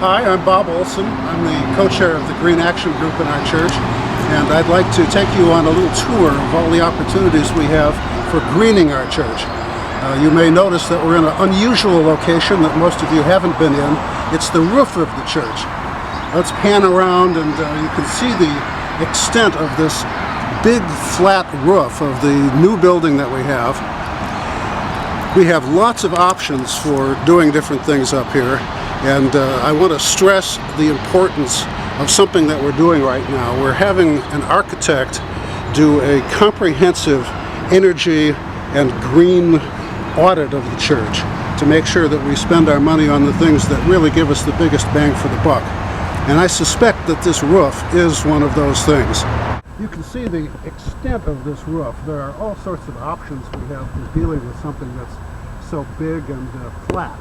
Hi, I'm Bob Olson. I'm the co-chair of the Green Action Group in our church, and I'd like to take you on a little tour of all the opportunities we have for greening our church. You may notice that we're in an unusual location that most of you haven't been in. It's the roof of the church. Let's pan around and you can see the extent of this big flat roof of the new building that we have. We have lots of options for doing different things up here, and I want to stress the importance of something that we're doing right now. We're having an architect do a comprehensive energy and green audit of the church to make sure that we spend our money on the things that really give us the biggest bang for the buck. And I suspect that this roof is one of those things. You can see the extent of this roof. There are all sorts of options we have for dealing with something that's so big and flat.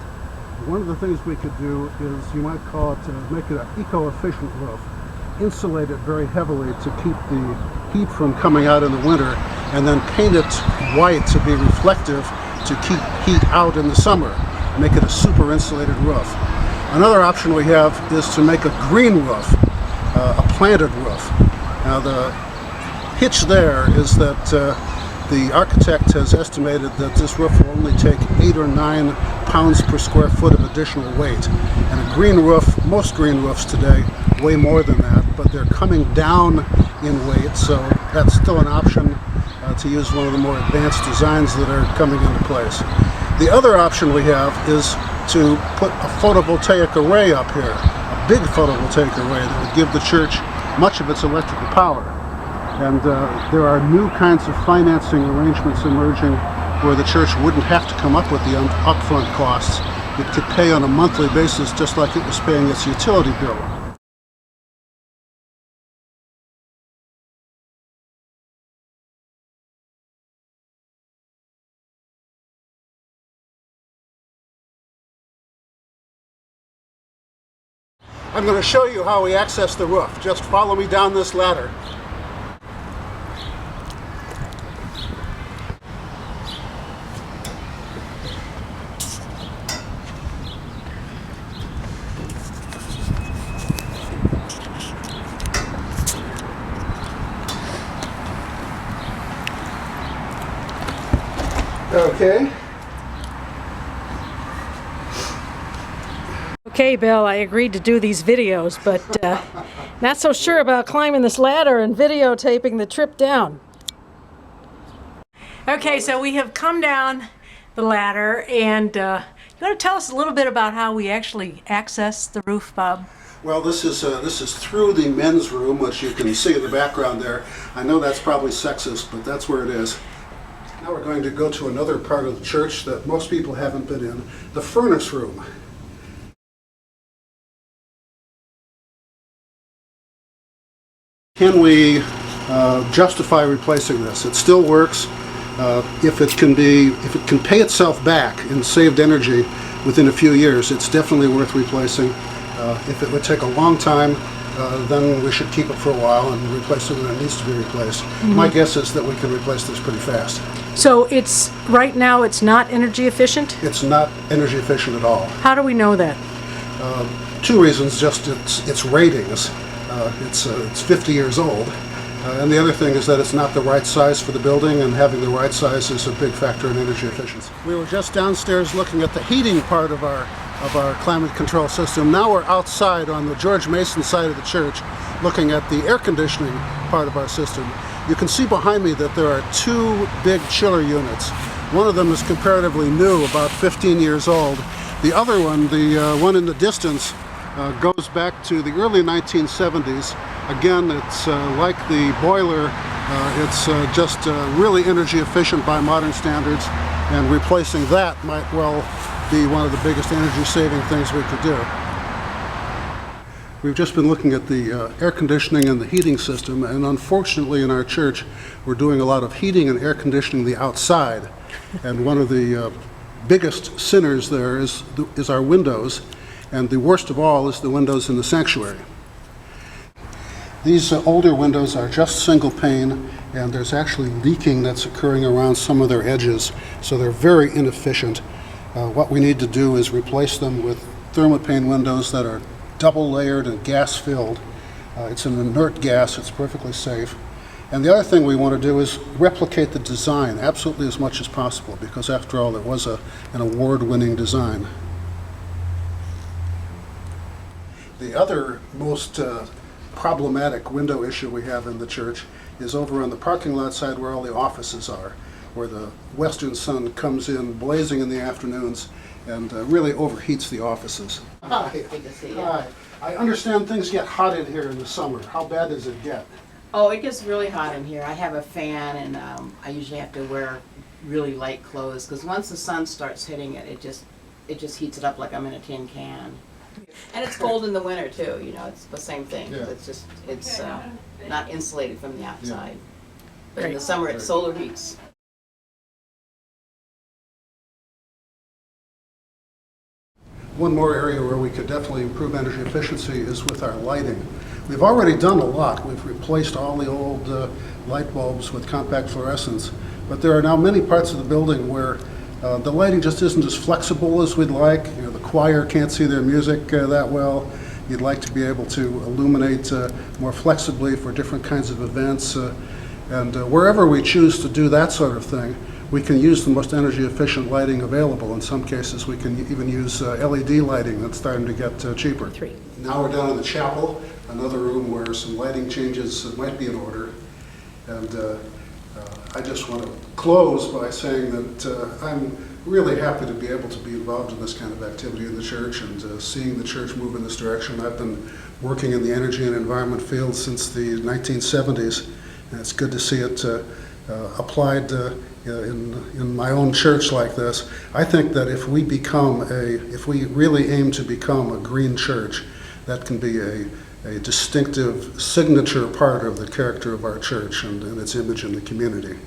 One of the things we could do is, you might call it, make it an eco-efficient roof. Insulate it very heavily to keep the heat from coming out in the winter, and then paint it white to be reflective to keep heat out in the summer. Make it a super insulated roof. Another option we have is to make a green roof, a planted roof. Now the hitch there is that the architect has estimated that this roof will only take 8 or 9 pounds per square foot of additional weight. And a green roof, most green roofs today, weigh more than that, but they're coming down in weight, so that's still an option to use one of the more advanced designs that are coming into place. The other option we have is to put a photovoltaic array up here, a big photovoltaic array that would give the church much of its electrical power. And there are new kinds of financing arrangements emerging where the church wouldn't have to come up with the upfront costs. It could pay on a monthly basis just like it was paying its utility bill. I'm going to show you how we access the roof. Just follow me down this ladder. Okay. Okay, Bill, I agreed to do these videos, but not so sure about climbing this ladder and videotaping the trip down. Okay, so we have come down the ladder, and you want to tell us a little bit about how we actually access the roof, Bob? Well, this is through the men's room, which you can see in the background there. I know that's probably sexist, but that's where it is. Now we're going to go to another part of the church that most people haven't been in, the furnace room. Can we justify replacing this? It still works. If it can pay itself back in saved energy within a few years, it's definitely worth replacing. If it would take a long time, then we should keep it for a while and replace it when it needs to be replaced. Mm-hmm. My guess is that we can replace this pretty fast. So right now it's not energy efficient? It's not energy efficient at all. How do we know that? Two reasons, just its ratings. It's 50 years old, and the other thing is that it's not the right size for the building, and having the right size is a big factor in energy efficiency. We were just downstairs looking at the heating part of our climate control system. Now we're outside on the George Mason side of the church looking at the air conditioning part of our system. You can see behind me that there are 2 big chiller units. One of them is comparatively new, about 15 years old. The other one, the one in the distance, goes back to the early 1970s. Again, it's like the boiler, it's just really energy efficient by modern standards, and replacing that might well be one of the biggest energy saving things we could do. We've just been looking at the air conditioning and the heating system, and unfortunately in our church we're doing a lot of heating and air conditioning the outside, and one of the biggest sinners there is our windows. And the worst of all is the windows in the sanctuary. These older windows are just single pane, and there's actually leaking that's occurring around some of their edges, so they're very inefficient. What we need to do is replace them with thermopane windows that are double layered and gas filled. It's an inert gas, it's perfectly safe. And the other thing we want to do is replicate the design absolutely as much as possible, because after all, it was an award-winning design. The other most problematic window issue we have in the church is over on the parking lot side where all the offices are, where the western sun comes in blazing in the afternoons and really overheats the offices. Oh, good to see you. Hi. I understand things get hot in here in the summer. How bad does it get? Oh, it gets really hot in here. I have a fan, and I usually have to wear really light clothes because once the sun starts hitting it, it just heats it up like I'm in a tin can. And it's cold in the winter too. You know, it's the same thing. Yeah. It's not insulated from the outside. But in Great. the summer, it solar heats. One more area where we could definitely improve energy efficiency is with our lighting. We've already done a lot. We've replaced all the old light bulbs with compact fluorescents, but there are now many parts of the building where the lighting just isn't as flexible as we'd like. You know, the choir can't see their music that well. You'd like to be able to illuminate more flexibly for different kinds of events. And wherever we choose to do that sort of thing, we can use the most energy efficient lighting available. In some cases, we can even use LED lighting that's starting to get cheaper. Now we're down in the chapel, another room where some lighting changes might be in order. And I just want to close by saying that I'm really happy to be able to be involved in this kind of activity in the church and seeing the church move in this direction. I've been working in the energy and environment field since the 1970s, and it's good to see it applied in my own church like this. I think that if we really aim to become a green church, that can be a distinctive signature part of the character of our church and its image in the community.